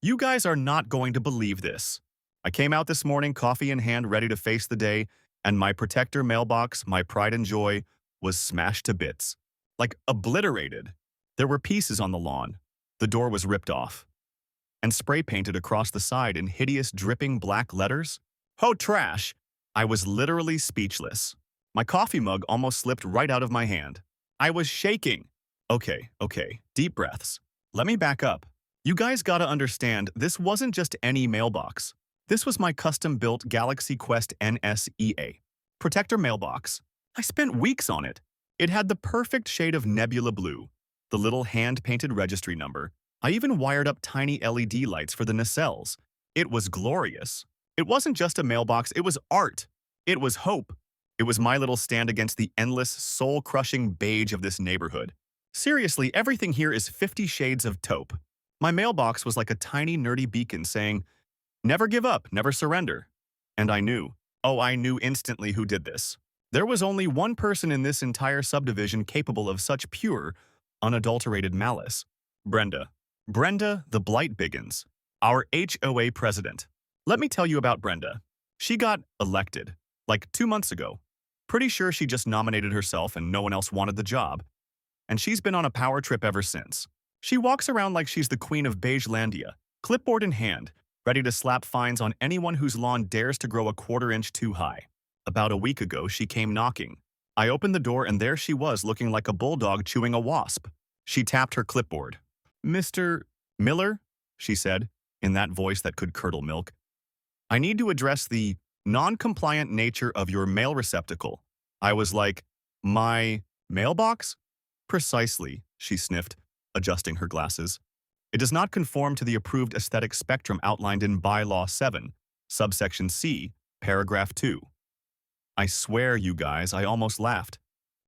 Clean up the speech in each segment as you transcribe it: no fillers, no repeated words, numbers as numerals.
You guys are not going to believe this. I came out this morning, coffee in hand, ready to face the day, and my protector mailbox, my pride and joy, was smashed to bits. Like obliterated. There were pieces on the lawn. The door was ripped off and spray painted across the side in hideous dripping black letters. Oh, trash! I was literally speechless. My coffee mug almost slipped right out of my hand. I was shaking. Okay, deep breaths. Let me back up. You guys gotta understand, this wasn't just any mailbox. This was my custom-built Galaxy Quest NSEA protector mailbox. I spent weeks on it. It had the perfect shade of nebula blue, the little hand-painted registry number. I even wired up tiny LED lights for the nacelles. It was glorious. It wasn't just a mailbox, it was art. It was hope. It was my little stand against the endless, soul-crushing beige of this neighborhood. Seriously, everything here is 50 shades of taupe. My mailbox was like a tiny, nerdy beacon saying, "Never give up, never surrender." And I knew. Oh, I knew instantly who did this. There was only one person in this entire subdivision capable of such pure, unadulterated malice. Brenda. Brenda the Blight Biggins, our HOA president. Let me tell you about Brenda. She got elected, like 2 months ago. Pretty sure she just nominated herself and no one else wanted the job. And she's been on a power trip ever since. She walks around like she's the queen of Beigelandia, clipboard in hand, ready to slap fines on anyone whose lawn dares to grow a quarter-inch too high. About a week ago, she came knocking. I opened the door and there she was looking like a bulldog chewing a wasp. She tapped her clipboard. "Mr. Miller," she said, in that voice that could curdle milk, "I need to address the non-compliant nature of your mail receptacle." I was like, "My mailbox?" "Precisely," she sniffed, adjusting her glasses. "It does not conform to the approved aesthetic spectrum outlined in Bylaw 7, subsection C, paragraph 2. I swear, you guys, I almost laughed.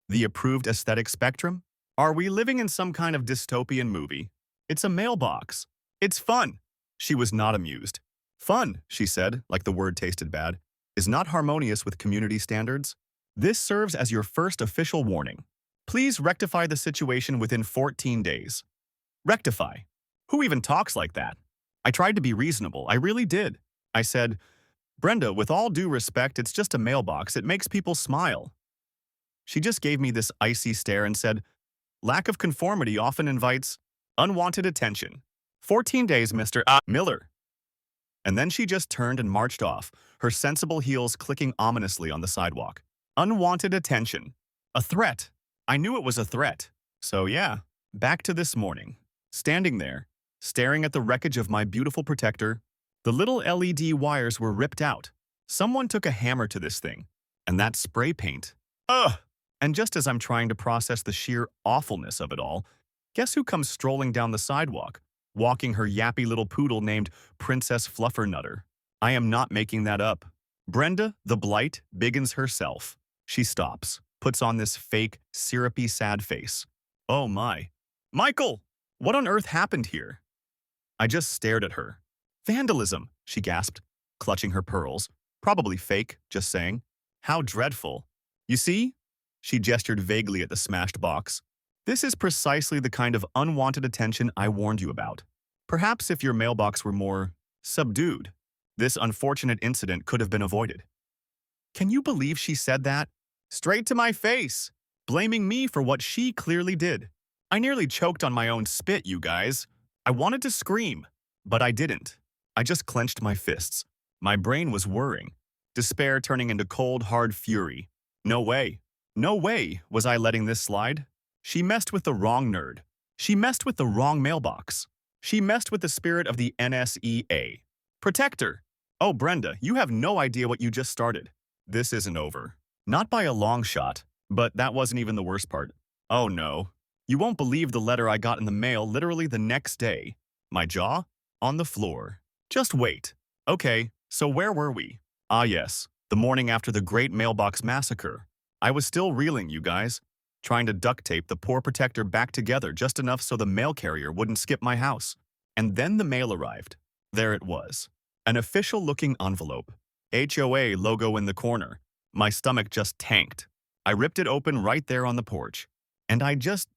The approved aesthetic spectrum? Are we living in some kind of dystopian movie? It's a mailbox. It's fun. She was not amused. Fun, she said, like the word tasted bad, is not harmonious with community standards. This serves as your first official warning. Please rectify the situation within 14 days. Rectify? Who even talks like that? I tried to be reasonable. I really did. I said, "Brenda, with all due respect, it's just a mailbox. It makes people smile." She just gave me this icy stare and said, "Lack of conformity often invites unwanted attention. 14 days, Mr. Miller." And then she just turned and marched off, her sensible heels clicking ominously on the sidewalk. Unwanted attention. A threat. I knew it was a threat. So yeah, back to this morning. Standing there, staring at the wreckage of my beautiful protector, the little LED wires were ripped out. Someone took a hammer to this thing. And that spray paint. Ugh! And just as I'm trying to process the sheer awfulness of it all, guess who comes strolling down the sidewalk, walking her yappy little poodle named Princess Fluffernutter? I am not making that up. Brenda, the Blight, Biggins herself. She stops, puts on this fake, syrupy sad face. Oh my. "Michael! What on earth happened here?" I just stared at her. "Vandalism," she gasped, clutching her pearls. "Probably fake, just saying. How dreadful. You see?" She gestured vaguely at the smashed box. "This is precisely the kind of unwanted attention I warned you about. Perhaps if your mailbox were more subdued, this unfortunate incident could have been avoided." Can you believe she said that? Straight to my face, blaming me for what she clearly did. I nearly choked on my own spit, you guys. I wanted to scream, but I didn't. I just clenched my fists. My brain was whirring, despair turning into cold, hard fury. No way. No way was I letting this slide. She messed with the wrong nerd. She messed with the wrong mailbox. She messed with the spirit of the NSEA. Protector. Oh, Brenda, you have no idea what you just started. This isn't over. Not by a long shot, but that wasn't even the worst part. Oh no. You won't believe the letter I got in the mail literally the next day. My jaw? On the floor. Just wait. Okay, so where were we? Ah yes, the morning after the Great Mailbox Massacre. I was still reeling, you guys, trying to duct tape the poor protector back together just enough so the mail carrier wouldn't skip my house. And then the mail arrived. There it was. An official-looking envelope. HOA logo in the corner. My stomach just tanked. I ripped it open right there on the porch. And I just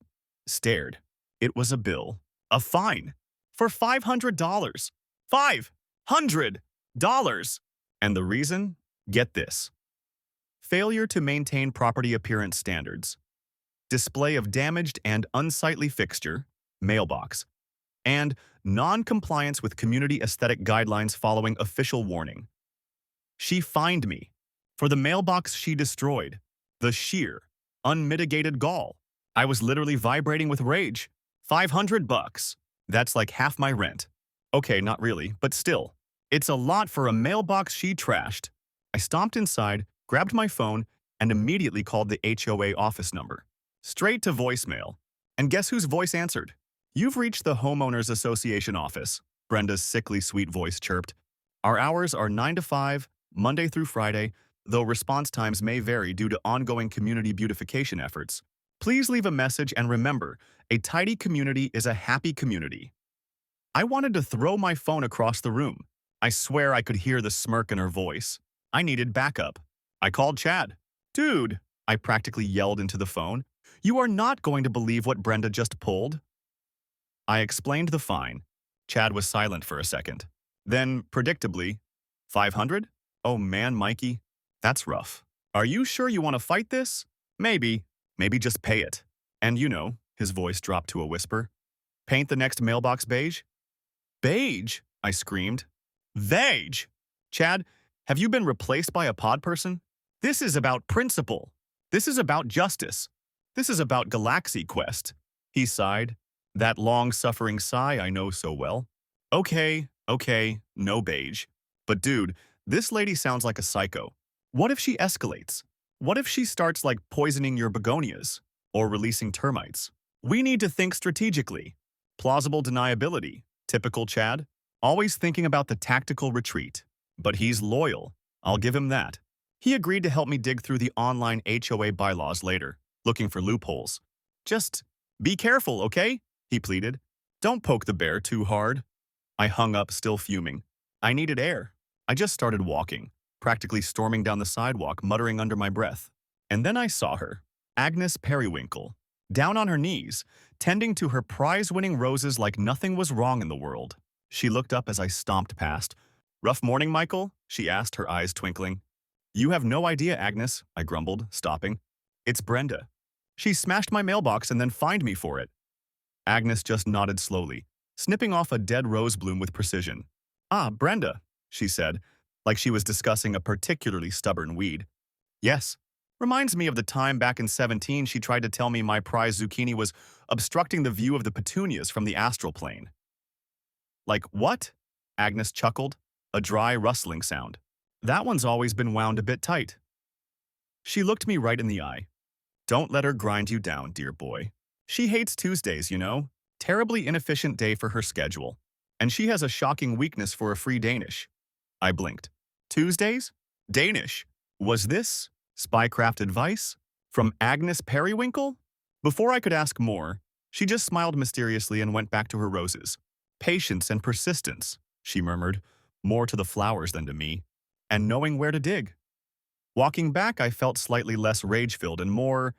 stared. It was a bill. A fine. For $500. $500. And the reason? Get this. Failure to maintain property appearance standards. Display of damaged and unsightly fixture, mailbox, and non-compliance with community aesthetic guidelines following official warning. She fined me for the mailbox she destroyed. The sheer, unmitigated gall. I was literally vibrating with rage. $500. That's like half my rent. Okay, not really, but still. It's a lot for a mailbox she trashed. I stomped inside, grabbed my phone, and immediately called the HOA office number. Straight to voicemail. And guess whose voice answered? You've reached the Homeowners Association office, Brenda's sickly sweet voice chirped. Our hours are 9 to 5, Monday through Friday, though response times may vary due to ongoing community beautification efforts. Please leave a message and remember, a tidy community is a happy community. I wanted to throw my phone across the room. I swear I could hear the smirk in her voice. I needed backup. I called Chad. Dude, I practically yelled into the phone. You are not going to believe what Brenda just pulled. I explained the fine. Chad was silent for a second. Then, predictably, 500? Oh man, Mikey, that's rough. Are you sure you want to fight this? Maybe just pay it. And you know, his voice dropped to a whisper. Paint the next mailbox beige? Beige? I screamed. Beige! Chad, have you been replaced by a pod person? This is about principle. This is about justice. This is about Galaxy Quest. He sighed. That long-suffering sigh I know so well. Okay, no beige. But dude, this lady sounds like a psycho. What if she escalates? What if she starts like poisoning your begonias? Or releasing termites? We need to think strategically. Plausible deniability. Typical Chad. Always thinking about the tactical retreat. But he's loyal. I'll give him that. He agreed to help me dig through the online HOA bylaws later, looking for loopholes. Just be careful, okay? He pleaded. Don't poke the bear too hard. I hung up, still fuming. I needed air. I just started walking, practically storming down the sidewalk, muttering under my breath. And then I saw her, Agnes Periwinkle, down on her knees, tending to her prize-winning roses like nothing was wrong in the world. She looked up as I stomped past. Rough morning, Michael? She asked, her eyes twinkling. You have no idea, Agnes, I grumbled, stopping. It's Brenda. She smashed my mailbox and then fined me for it. Agnes just nodded slowly, snipping off a dead rose bloom with precision. Ah, Brenda, she said, like she was discussing a particularly stubborn weed. Yes. Reminds me of the time back in 17 she tried to tell me my prize zucchini was obstructing the view of the petunias from the astral plane. Like what? Agnes chuckled, a dry rustling sound. That one's always been wound a bit tight. She looked me right in the eye. Don't let her grind you down, dear boy. She hates Tuesdays, you know. Terribly inefficient day for her schedule. And she has a shocking weakness for a free Danish. I blinked. Tuesdays? Danish? Was this spycraft advice? From Agnes Periwinkle? Before I could ask more, she just smiled mysteriously and went back to her roses. Patience and persistence, she murmured, more to the flowers than to me, and knowing where to dig. Walking back, I felt slightly less rage-filled and more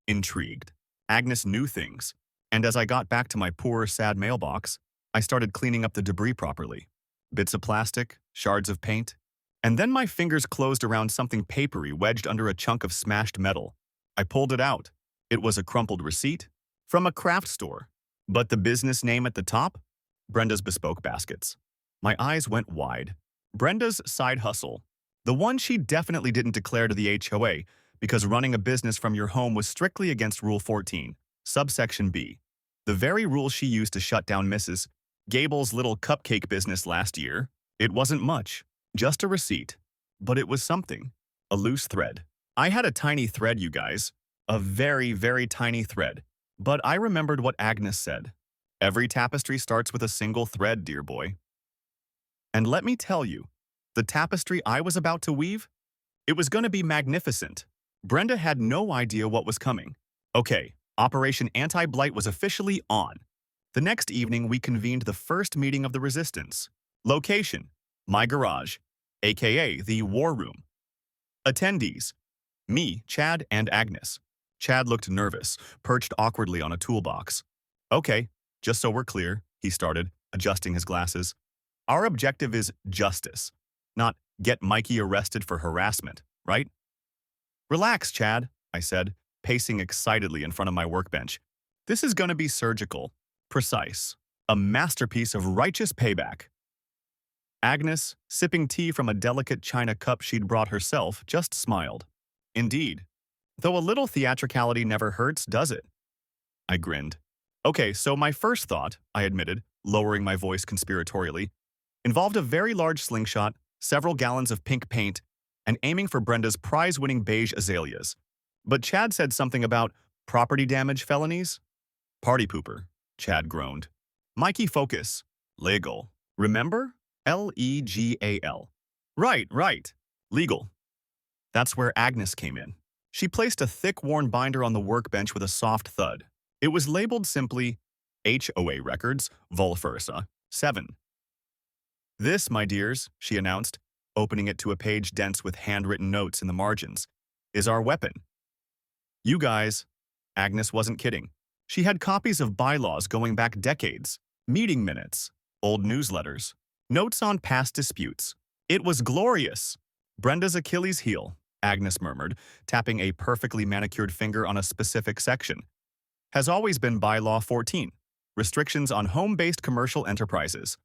intrigued. Agnes knew things, and as I got back to my poor, sad mailbox, I started cleaning up the debris properly. Bits of plastic, shards of paint, and then my fingers closed around something papery wedged under a chunk of smashed metal. I pulled it out. It was a crumpled receipt from a craft store. But the business name at the top? Brenda's Bespoke Baskets. My eyes went wide. Brenda's side hustle. The one she definitely didn't declare to the HOA because running a business from your home was strictly against Rule 14, subsection B. The very rule she used to shut down Mrs. Gable's little cupcake business last year. It wasn't much, just a receipt. But it was something. A loose thread. I had a tiny thread, you guys. A very, very tiny thread. But I remembered what Agnes said. Every tapestry starts with a single thread, dear boy. And let me tell you, the tapestry I was about to weave, it was going to be magnificent. Brenda had no idea what was coming. Okay, Operation Anti-Blight was officially on. The next evening, we convened the first meeting of the resistance. Location, my garage, aka the war room. Attendees, me, Chad, and Agnes. Chad looked nervous, perched awkwardly on a toolbox. Okay, just so we're clear, he started, adjusting his glasses. Our objective is justice, not get Mikey arrested for harassment, right? Relax, Chad, I said, pacing excitedly in front of my workbench. This is gonna be surgical, precise, a masterpiece of righteous payback. Agnes, sipping tea from a delicate china cup she'd brought herself, just smiled. Indeed. Though a little theatricality never hurts, does it? I grinned. Okay, so my first thought, I admitted, lowering my voice conspiratorially, involved a very large slingshot, several gallons of pink paint, and aiming for Brenda's prize-winning beige azaleas. But Chad said something about property damage felonies? Party pooper, Chad groaned. Mikey, focus. Legal. Remember? Legal. Right. Legal. That's where Agnes came in. She placed a thick, worn binder on the workbench with a soft thud. It was labeled simply HOA Records, Vol Versa, 7. This, my dears, she announced, opening it to a page dense with handwritten notes in the margins, is our weapon. You guys, Agnes wasn't kidding. She had copies of bylaws going back decades, meeting minutes, old newsletters, notes on past disputes. It was glorious. Brenda's Achilles heel, Agnes murmured, tapping a perfectly manicured finger on a specific section, has always been Bylaw 14, restrictions on home-based commercial enterprises.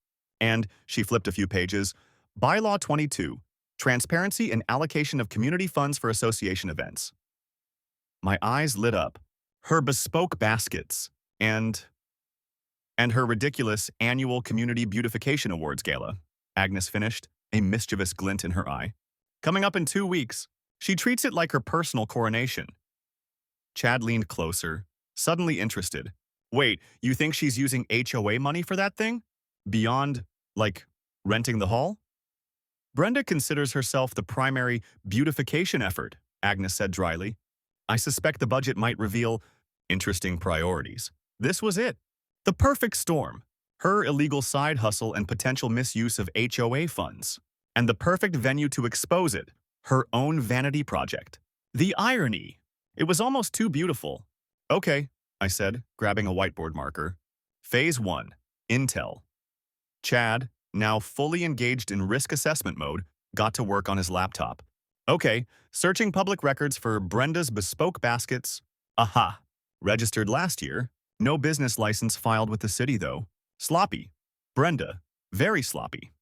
And, she flipped a few pages, Bylaw 22, transparency and allocation of community funds for association events. My eyes lit up. Her bespoke baskets and her ridiculous annual Community Beautification Awards gala, Agnes finished, a mischievous glint in her eye. Coming up in 2 weeks, she treats it like her personal coronation. Chad leaned closer, suddenly interested. Wait, you think she's using HOA money for that thing? Beyond, like, renting the hall? Brenda considers herself the primary beautification effort, Agnes said dryly. I suspect the budget might reveal interesting priorities. This was it. The perfect storm. Her illegal side hustle and potential misuse of HOA funds. And the perfect venue to expose it. Her own vanity project. The irony. It was almost too beautiful. Okay, I said, grabbing a whiteboard marker. Phase 1. Intel. Chad, now fully engaged in risk assessment mode, got to work on his laptop. Okay, searching public records for Brenda's bespoke baskets. Aha. Registered last year. No business license filed with the city, though. Sloppy. Brenda. Very sloppy.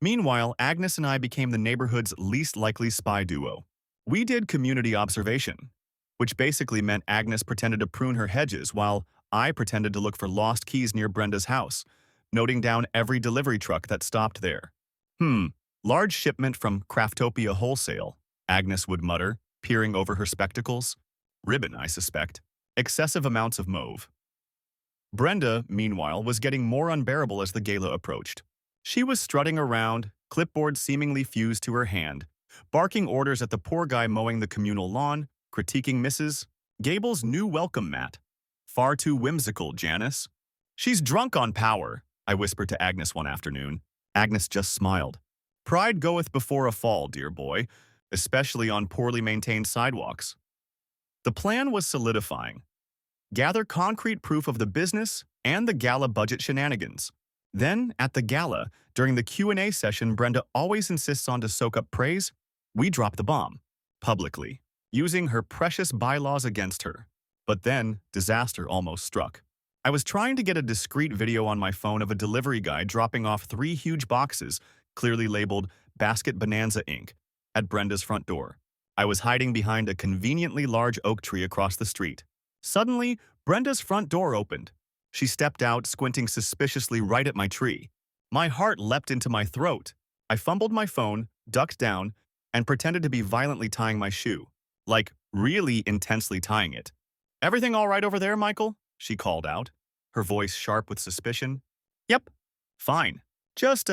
Meanwhile, Agnes and I became the neighborhood's least likely spy duo. We did community observation, which basically meant Agnes pretended to prune her hedges while I pretended to look for lost keys near Brenda's house, noting down every delivery truck that stopped there. Large shipment from Craftopia Wholesale, Agnes would mutter, peering over her spectacles. Ribbon, I suspect. Excessive amounts of mauve. Brenda, meanwhile, was getting more unbearable as the gala approached. She was strutting around, clipboard seemingly fused to her hand, barking orders at the poor guy mowing the communal lawn, critiquing Mrs. Gable's new welcome mat. Far too whimsical, Janice. She's drunk on power, I whispered to Agnes one afternoon. Agnes just smiled. Pride goeth before a fall, dear boy, especially on poorly maintained sidewalks. The plan was solidifying. Gather concrete proof of the business and the gala budget shenanigans. Then, at the gala, during the Q&A session Brenda always insists on to soak up praise, we drop the bomb, publicly, using her precious bylaws against her. But then, disaster almost struck. I was trying to get a discreet video on my phone of a delivery guy dropping off 3 huge boxes, clearly labeled Basket Bonanza Inc., at Brenda's front door. I was hiding behind a conveniently large oak tree across the street. Suddenly, Brenda's front door opened. She stepped out, squinting suspiciously right at my tree. My heart leapt into my throat. I fumbled my phone, ducked down, and pretended to be violently tying my shoe. Like, really intensely tying it. Everything all right over there, Michael? She called out, her voice sharp with suspicion. Yep. Fine. Just,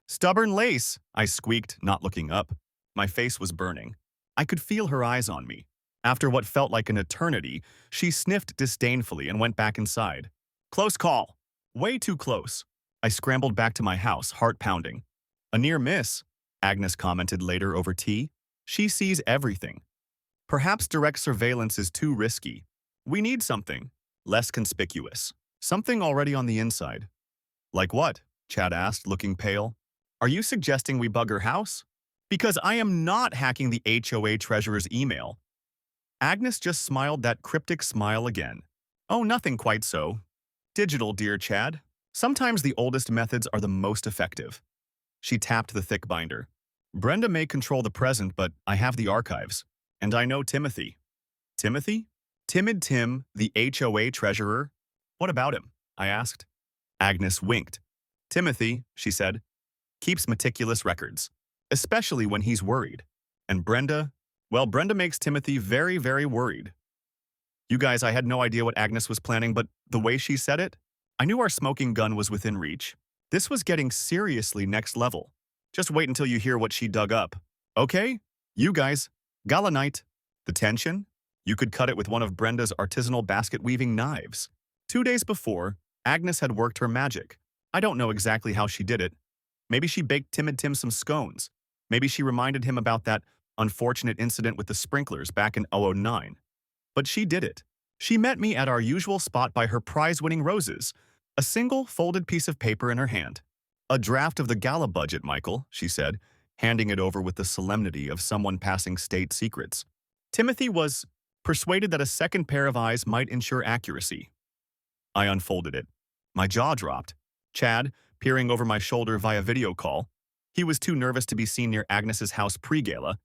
stubborn lace, I squeaked, not looking up. My face was burning. I could feel her eyes on me. After what felt like an eternity, she sniffed disdainfully and went back inside. Close call. Way too close. I scrambled back to my house, heart pounding. A near miss, Agnes commented later over tea. She sees everything. Perhaps direct surveillance is too risky. We need something less conspicuous. Something already on the inside. Like what? Chad asked, looking pale. Are you suggesting we bug her house? Because I am not hacking the HOA treasurer's email. Agnes just smiled that cryptic smile again. Oh, nothing quite so. Digital, dear Chad. Sometimes the oldest methods are the most effective. She tapped the thick binder. Brenda may control the present, but I have the archives. And I know Timothy. Timothy? Timid Tim, the HOA treasurer? What about him? I asked. Agnes winked. Timothy, she said, keeps meticulous records, especially when he's worried. And Brenda? Well, Brenda makes Timothy very, very worried. You guys, I had no idea what Agnes was planning, but the way she said it, I knew our smoking gun was within reach. This was getting seriously next level. Just wait until you hear what she dug up. Okay? You guys, gala night. The tension? You could cut it with one of Brenda's artisanal basket-weaving knives. 2 days before, Agnes had worked her magic. I don't know exactly how she did it. Maybe she baked Timid Tim some scones. Maybe she reminded him about that unfortunate incident with the sprinklers back in 2009. But she did it. She met me at our usual spot by her prize-winning roses, a single folded piece of paper in her hand. A draft of the gala budget, Michael, she said, handing it over with the solemnity of someone passing state secrets. Timothy was persuaded that a second pair of eyes might ensure accuracy. I unfolded it. My jaw dropped. Chad, peering over my shoulder via video call, he was too nervous to be seen near Agnes's house pre-gala,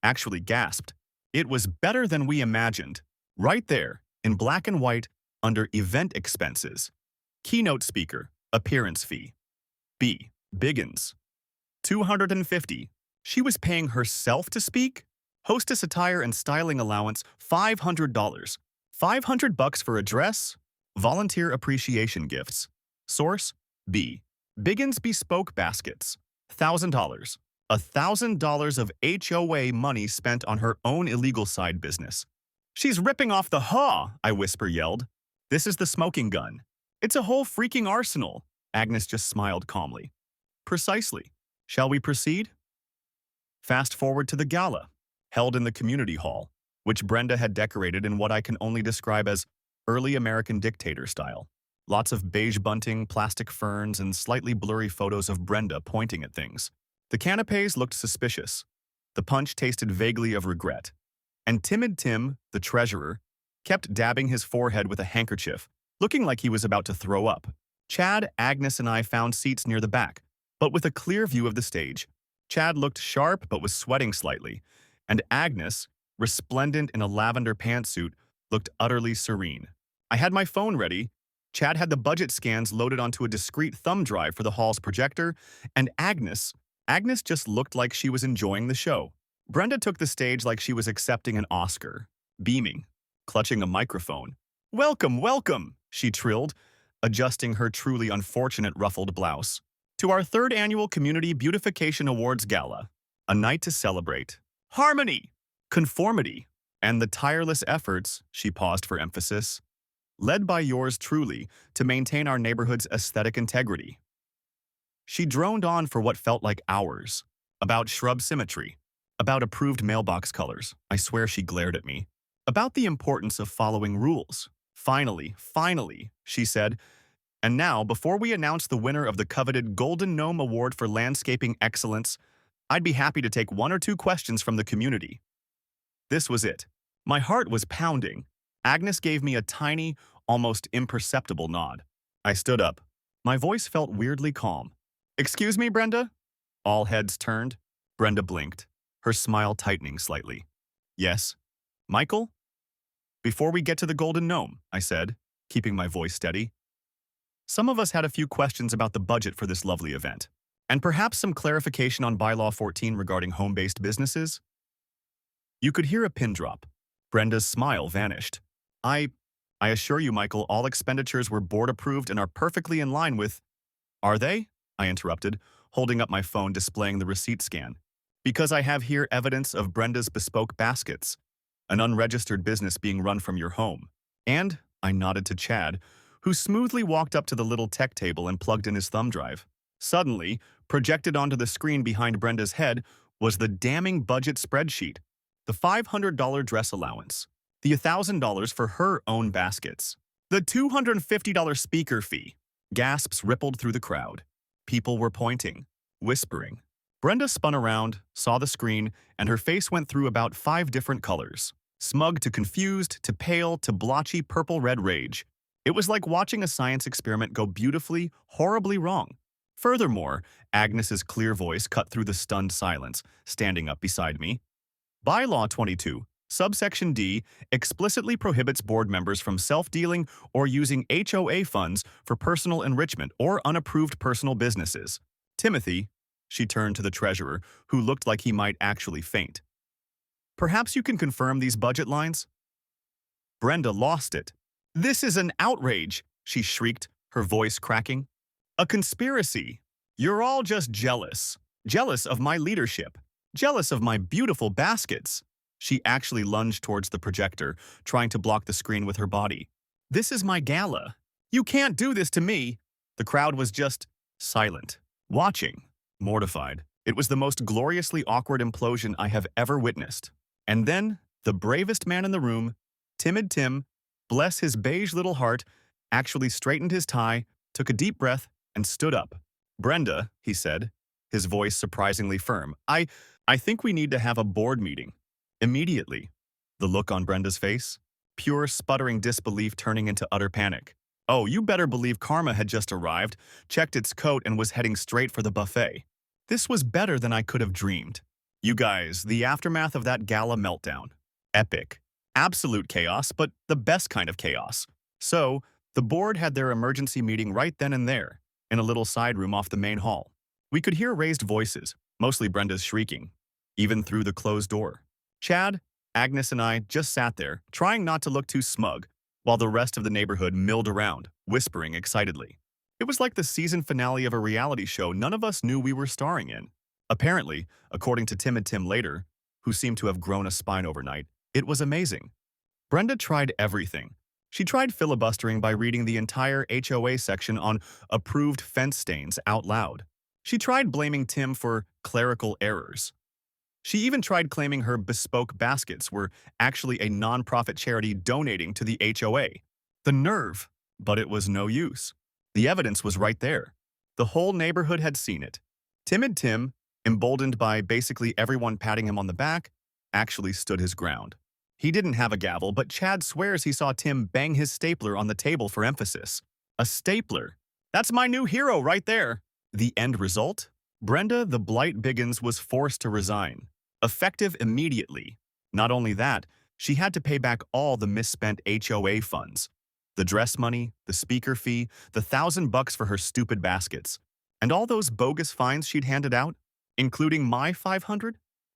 actually gasped. It was better than we imagined. Right there, in black and white, under event expenses. Keynote speaker, appearance fee. B. Biggins. $250. She was paying herself to speak? Hostess attire and styling allowance, $500. $500 for a dress? Volunteer appreciation gifts. Source? B. Biggins bespoke baskets. $1,000. $1,000 of HOA money spent on her own illegal side business. She's ripping off the HOA, I yelled. This is the smoking gun. It's a whole freaking arsenal. Agnes just smiled calmly. Precisely. Shall we proceed? Fast forward to the gala, held in the community hall, which Brenda had decorated in what I can only describe as early American dictator style. Lots of beige bunting, plastic ferns, and slightly blurry photos of Brenda pointing at things. The canapes looked suspicious. The punch tasted vaguely of regret. And Timid Tim, the treasurer, kept dabbing his forehead with a handkerchief, looking like he was about to throw up. Chad, Agnes, and I found seats near the back, but with a clear view of the stage. Chad looked sharp but was sweating slightly, and Agnes, resplendent in a lavender pantsuit, looked utterly serene. I had my phone ready. Chad had the budget scans loaded onto a discreet thumb drive for the hall's projector, and Agnes just looked like she was enjoying the show. Brenda took the stage like she was accepting an Oscar, beaming, clutching a microphone. Welcome, welcome, she trilled, adjusting her truly unfortunate ruffled blouse. To our 3rd annual Community Beautification Awards Gala, a night to celebrate harmony, conformity, and the tireless efforts, she paused for emphasis, led by yours truly to maintain our neighborhood's aesthetic integrity. She droned on for what felt like hours, about shrub symmetry, about approved mailbox colors. I swear she glared at me. About the importance of following rules. Finally, she said, and now, before we announce the winner of the coveted Golden Gnome Award for Landscaping Excellence, I'd be happy to take 1 or 2 questions from the community. This was it. My heart was pounding. Agnes gave me a tiny, almost imperceptible nod. I stood up. My voice felt weirdly calm. Excuse me, Brenda? All heads turned. Brenda blinked, her smile tightening slightly. Yes. Michael? Before we get to the Golden Gnome, I said, keeping my voice steady. Some of us had a few questions about the budget for this lovely event, and perhaps some clarification on Bylaw 14 regarding home-based businesses. You could hear a pin drop. Brenda's smile vanished. I assure you, Michael, all expenditures were board-approved and are perfectly in line with... Are they? I interrupted, holding up my phone displaying the receipt scan. Because I have here evidence of Brenda's bespoke baskets, an unregistered business being run from your home. And, I nodded to Chad, who smoothly walked up to the little tech table and plugged in his thumb drive. Suddenly, projected onto the screen behind Brenda's head was the damning budget spreadsheet, the $500 dress allowance, the $1,000 for her own baskets, the $250 speaker fee. Gasps rippled through the crowd. People were pointing, whispering. Brenda spun around, saw the screen, and her face went through about 5 different colors. Smug to confused, to pale, to blotchy purple-red rage. It was like watching a science experiment go beautifully, horribly wrong. Furthermore, Agnes's clear voice cut through the stunned silence, standing up beside me. Bylaw 22, subsection D, explicitly prohibits board members from self-dealing or using HOA funds for personal enrichment or unapproved personal businesses. Timothy, she turned to the treasurer, who looked like he might actually faint. Perhaps you can confirm these budget lines? Brenda lost it. This is an outrage, she shrieked, her voice cracking. A conspiracy. You're all just jealous. Jealous of my leadership. Jealous of my beautiful baskets. She actually lunged towards the projector, trying to block the screen with her body. This is my gala. You can't do this to me. The crowd was just silent, watching, mortified. It was the most gloriously awkward implosion I have ever witnessed. And then, the bravest man in the room, Timid Tim, bless his beige little heart, actually straightened his tie, took a deep breath, and stood up. Brenda, he said, his voice surprisingly firm, I think we need to have a board meeting. Immediately. The look on Brenda's face, pure sputtering disbelief turning into utter panic. Oh, you better believe karma had just arrived, checked its coat, and was heading straight for the buffet. This was better than I could have dreamed. You guys, the aftermath of that gala meltdown. Epic. Absolute chaos, but the best kind of chaos. So, the board had their emergency meeting right then and there, in a little side room off the main hall. We could hear raised voices, mostly Brenda's shrieking, even through the closed door. Chad, Agnes, and I just sat there, trying not to look too smug, while the rest of the neighborhood milled around, whispering excitedly. It was like the season finale of a reality show none of us knew we were starring in. Apparently, according to Timid Tim later, who seemed to have grown a spine overnight, it was amazing. Brenda tried everything. She tried filibustering by reading the entire HOA section on approved fence stains out loud. She tried blaming Tim for clerical errors. She even tried claiming her bespoke baskets were actually a non-profit charity donating to the HOA. The nerve! But it was no use. The evidence was right there. The whole neighborhood had seen it. Timid Tim, emboldened by basically everyone patting him on the back, actually stood his ground. He didn't have a gavel, but Chad swears he saw Tim bang his stapler on the table for emphasis. A stapler. That's my new hero right there. The end result? Brenda the Blight Biggins was forced to resign. Effective immediately. Not only that, she had to pay back all the misspent HOA funds. The dress money, the speaker fee, the $1,000 for her stupid baskets. And all those bogus fines she'd handed out, including my $500,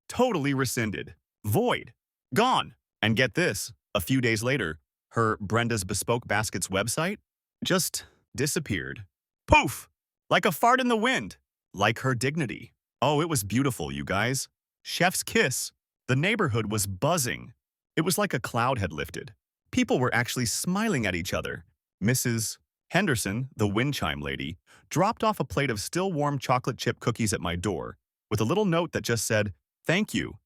totally rescinded. Void. Gone. And get this, a few days later, her Brenda's Bespoke Baskets website just disappeared. Poof! Like a fart in the wind. Like her dignity. Oh, it was beautiful, you guys. Chef's kiss. The neighborhood was buzzing. It was like a cloud had lifted. People were actually smiling at each other. Mrs. Henderson, the wind chime lady, dropped off a plate of still warm chocolate chip cookies at my door, with a little note that just said, "Thank you."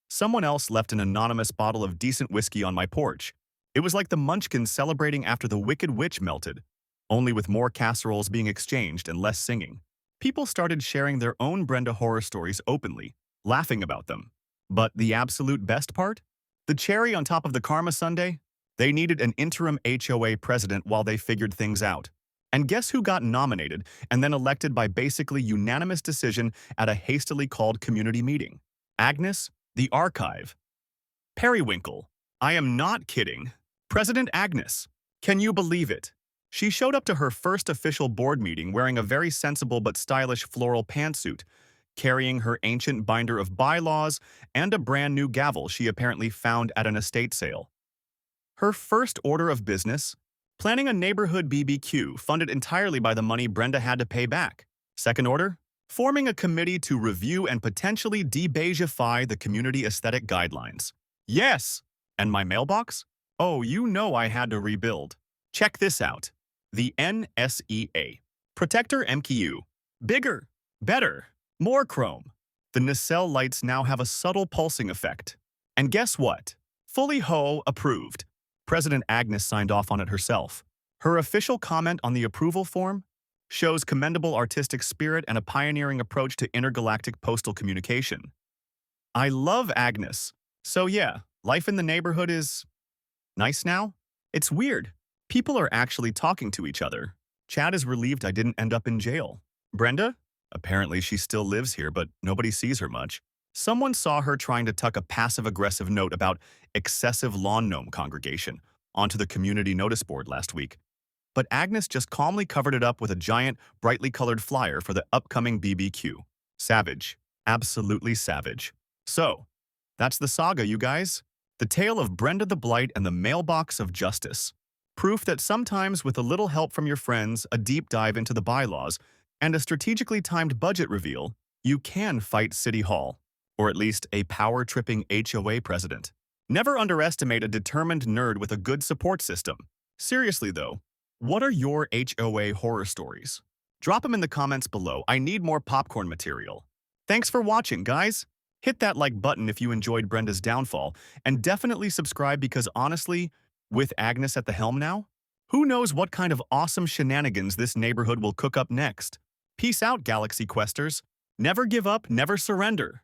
Someone else left an anonymous bottle of decent whiskey on my porch. It was like the Munchkins celebrating after the Wicked Witch melted, only with more casseroles being exchanged and less singing. People started sharing their own Brenda horror stories openly, laughing about them. But the absolute best part? The cherry on top of the karma sundae? They needed an interim HOA president while they figured things out. And guess who got nominated and then elected by basically unanimous decision at a hastily called community meeting? Agnes, the archive. Periwinkle. I am not kidding. President Agnes. Can you believe it? She showed up to her first official board meeting wearing a very sensible but stylish floral pantsuit, carrying her ancient binder of bylaws and a brand new gavel she apparently found at an estate sale. Her first order of business? Planning a neighborhood BBQ funded entirely by the money Brenda had to pay back. Second order? Forming a committee to review and potentially de-beigify the community aesthetic guidelines. Yes! And my mailbox? Oh, you know I had to rebuild. Check this out. The NSEA. Protector MKU. Bigger. Better. More chrome. The nacelle lights now have a subtle pulsing effect. And guess what? Fully HOA approved. President Agnes signed off on it herself. Her official comment on the approval form? Shows commendable artistic spirit and a pioneering approach to intergalactic postal communication. I love Agnes. So yeah, life in the neighborhood is nice now? It's weird. People are actually talking to each other. Chad is relieved I didn't end up in jail. Brenda? Apparently she still lives here, but nobody sees her much. Someone saw her trying to tuck a passive-aggressive note about excessive lawn gnome congregation onto the community notice board last week. But Agnes just calmly covered it up with a giant, brightly colored flyer for the upcoming BBQ. Savage. Absolutely savage. So, that's the saga, you guys. The tale of Brenda the Blight and the Mailbox of Justice. Proof that sometimes with a little help from your friends, a deep dive into the bylaws, and a strategically timed budget reveal, you can fight City Hall, or at least a power-tripping HOA president. Never underestimate a determined nerd with a good support system. Seriously though, what are your HOA horror stories? Drop them in the comments below. I need more popcorn material. Thanks for watching, guys. Hit that like button if you enjoyed Brenda's downfall, and definitely subscribe because honestly, with Agnes at the helm now, who knows what kind of awesome shenanigans this neighborhood will cook up next. Peace out, Galaxy Questers. Never give up, never surrender.